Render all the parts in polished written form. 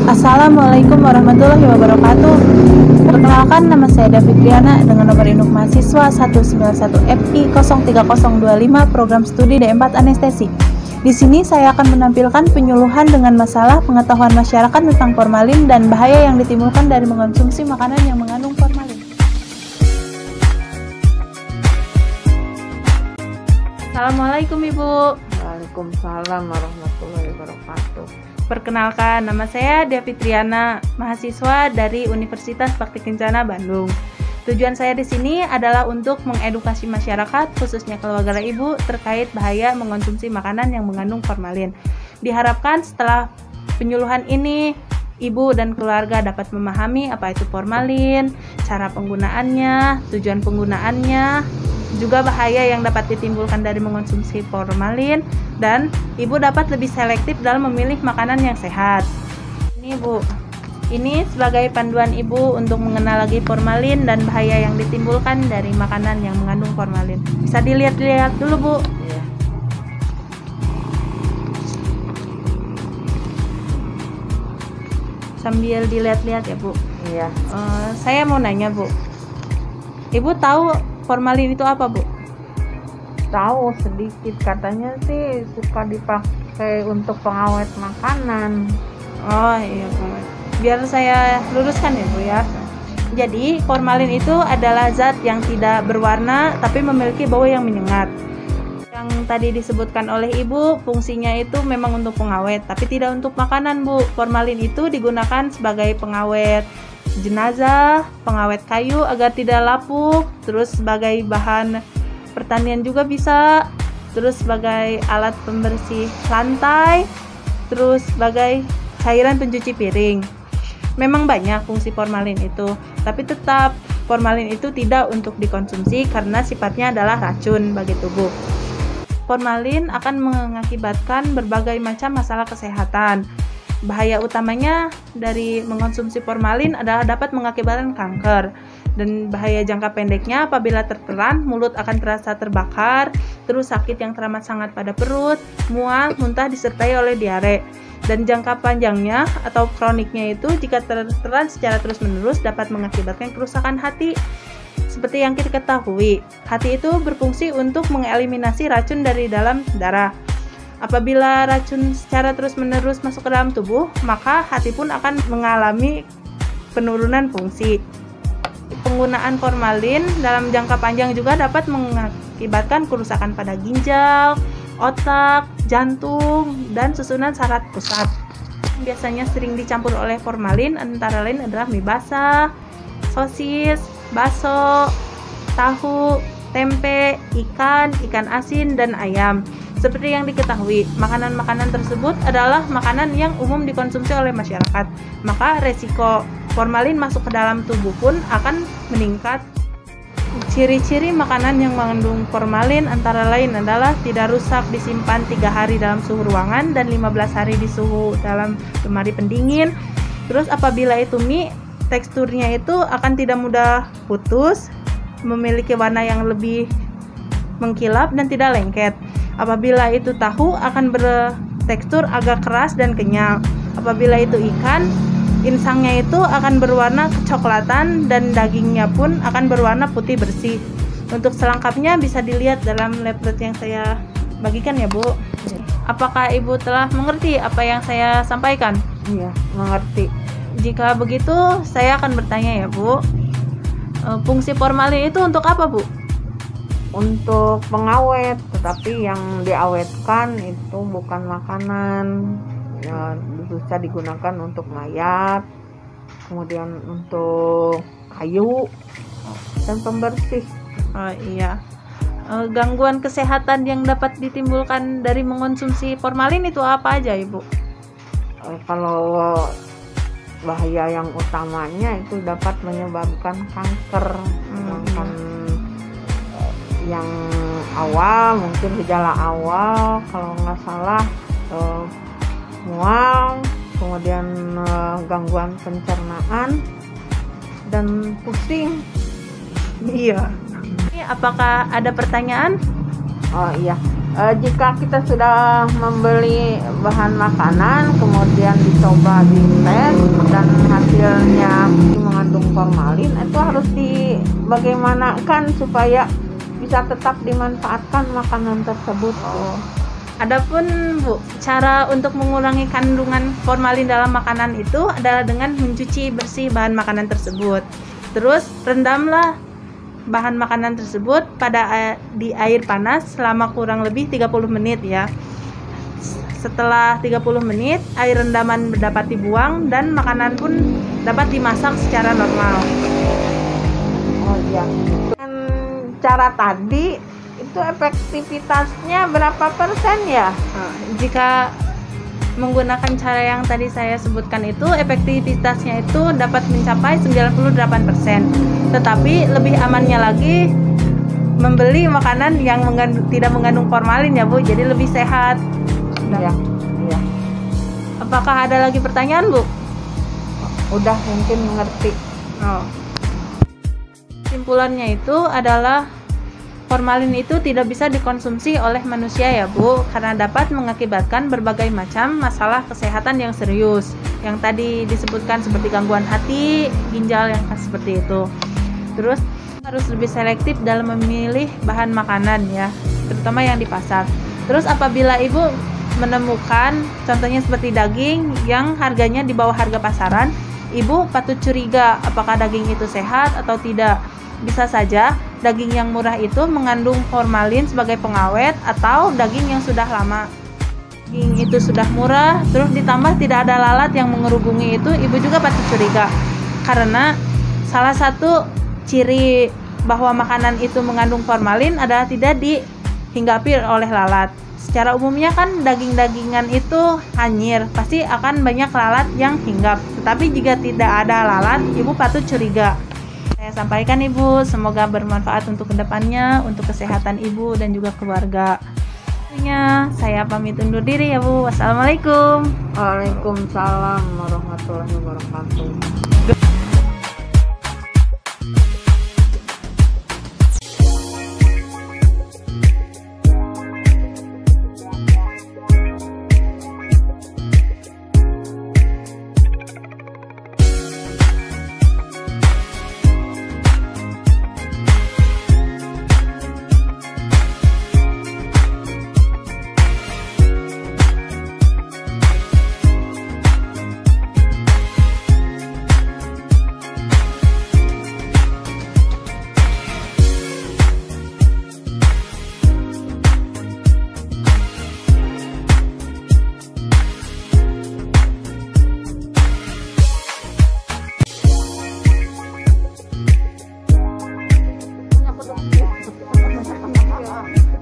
Assalamualaikum warahmatullahi wabarakatuh. Perkenalkan, nama saya David Triana dengan nomor induk mahasiswa 191FI03025 Program Studi D4 Anestesi. Di sini saya akan menampilkan penyuluhan dengan masalah pengetahuan masyarakat tentang formalin dan bahaya yang ditimbulkan dari mengonsumsi makanan yang mengandung formalin. Assalamualaikum Ibu. Waalaikumsalam warahmatullahi wabarakatuh. Perkenalkan, nama saya David Triana, mahasiswa dari Universitas Bakti Kencana Bandung. Tujuan saya di sini adalah untuk mengedukasi masyarakat, khususnya keluarga Ibu, terkait bahaya mengonsumsi makanan yang mengandung formalin. Diharapkan setelah penyuluhan ini, Ibu dan keluarga dapat memahami apa itu formalin, cara penggunaannya, tujuan penggunaannya, juga bahaya yang dapat ditimbulkan dari mengonsumsi formalin, dan Ibu dapat lebih selektif dalam memilih makanan yang sehat. Ini Bu, ini sebagai panduan Ibu untuk mengenal lagi formalin dan bahaya yang ditimbulkan dari makanan yang mengandung formalin. Bisa dilihat-lihat dulu Bu. Iya. Sambil dilihat-lihat ya Bu. Iya. Saya mau nanya Bu, Ibu tahu formalin itu apa Bu? Tahu sedikit, katanya sih suka dipakai untuk pengawet makanan. Oh iya Bu. Biar saya luruskan ya Bu ya. Jadi formalin itu adalah zat yang tidak berwarna tapi memiliki bau yang menyengat. Yang tadi disebutkan oleh Ibu, fungsinya itu memang untuk pengawet tapi tidak untuk makanan Bu. Formalin itu digunakan sebagai pengawet jenazah, pengawet kayu agar tidak lapuk, terus sebagai bahan pertanian juga bisa, terus sebagai alat pembersih lantai, terus sebagai cairan pencuci piring. Memang banyak fungsi formalin itu, tapi tetap formalin itu tidak untuk dikonsumsi karena sifatnya adalah racun bagi tubuh. Formalin akan mengakibatkan berbagai macam masalah kesehatan. Bahaya utamanya dari mengonsumsi formalin adalah dapat mengakibatkan kanker, dan bahaya jangka pendeknya apabila tertelan, mulut akan terasa terbakar, terus sakit yang teramat sangat pada perut, mual, muntah disertai oleh diare. Dan jangka panjangnya atau kroniknya itu jika tertelan secara terus-menerus dapat mengakibatkan kerusakan hati. Seperti yang kita ketahui, hati itu berfungsi untuk mengeliminasi racun dari dalam darah. Apabila racun secara terus-menerus masuk ke dalam tubuh, maka hati pun akan mengalami penurunan fungsi. Penggunaan formalin dalam jangka panjang juga dapat mengakibatkan kerusakan pada ginjal, otak, jantung, dan susunan saraf pusat. Biasanya sering dicampur oleh formalin antara lain adalah mie basah, sosis, bakso, tahu, tempe, ikan asin, dan ayam. Seperti yang diketahui, makanan-makanan tersebut adalah makanan yang umum dikonsumsi oleh masyarakat. Maka resiko formalin masuk ke dalam tubuh pun akan meningkat. Ciri-ciri makanan yang mengandung formalin antara lain adalah tidak rusak disimpan 3 hari dalam suhu ruangan dan 15 hari di suhu dalam lemari pendingin. Terus apabila itu mie, teksturnya itu akan tidak mudah putus, memiliki warna yang lebih mengkilap dan tidak lengket. Apabila itu tahu akan bertekstur agak keras dan kenyal. Apabila itu ikan, insangnya itu akan berwarna kecoklatan dan dagingnya pun akan berwarna putih bersih. Untuk selengkapnya bisa dilihat dalam leaflet yang saya bagikan ya Bu. Apakah Ibu telah mengerti apa yang saya sampaikan? Iya, mengerti. Jika begitu, saya akan bertanya ya Bu. Fungsi formalin itu untuk apa Bu? Untuk pengawet, tetapi yang diawetkan itu bukan makanan. Ya, bisa digunakan untuk mayat, kemudian untuk kayu dan pembersih. Oh iya. Gangguan kesehatan yang dapat ditimbulkan dari mengonsumsi formalin itu apa aja Ibu? Kalau bahaya yang utamanya itu dapat menyebabkan kanker. Yang awal mungkin gejala awal kalau nggak salah mual, kemudian gangguan pencernaan dan pusing. Iya. Ini apakah ada pertanyaan? Oh iya, Jika kita sudah membeli bahan makanan kemudian dicoba di tes dan hasilnya mengandung formalin, itu harus bagaimanakan supaya bisa tetap dimanfaatkan makanan tersebut. Adapun Bu, cara untuk mengurangi kandungan formalin dalam makanan itu adalah dengan mencuci bersih bahan makanan tersebut. Terus rendamlah bahan makanan tersebut di air panas selama kurang lebih 30 menit ya. Setelah 30 menit, air rendaman dapat dibuang dan makanan pun dapat dimasak secara normal. Oh iya. Dengan cara tadi itu efektivitasnya berapa persen ya? Jika menggunakan cara yang tadi saya sebutkan itu, efektivitasnya itu dapat mencapai 98%. Tetapi lebih amannya lagi membeli makanan yang tidak mengandung formalin ya Bu, jadi lebih sehat. Iya. Iya. Apakah ada lagi pertanyaan Bu? Udah mungkin mengerti. Kesimpulannya itu adalah formalin itu tidak bisa dikonsumsi oleh manusia ya Bu, karena dapat mengakibatkan berbagai macam masalah kesehatan yang serius. Yang tadi disebutkan seperti gangguan hati, ginjal yang seperti itu. Terus harus lebih selektif dalam memilih bahan makanan ya, terutama yang di pasar. Terus apabila Ibu menemukan contohnya seperti daging yang harganya di bawah harga pasaran, Ibu patut curiga apakah daging itu sehat atau tidak. Bisa saja daging yang murah itu mengandung formalin sebagai pengawet, atau daging yang sudah lama. Daging itu sudah murah, terus ditambah tidak ada lalat yang mengerubungi itu, Ibu juga patut curiga. Karena salah satu ciri bahwa makanan itu mengandung formalin adalah tidak dihinggapi oleh lalat. Secara umumnya kan daging-dagingan itu anyir, pasti akan banyak lalat yang hinggap. Tetapi jika tidak ada lalat, Ibu patut curiga. Saya sampaikan Ibu, semoga bermanfaat untuk kedepannya, untuk kesehatan Ibu dan juga keluarga. Saya pamit undur diri ya Bu. Wassalamualaikum. Waalaikumsalam warahmatullahi wabarakatuh.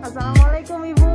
Assalamualaikum Ibu.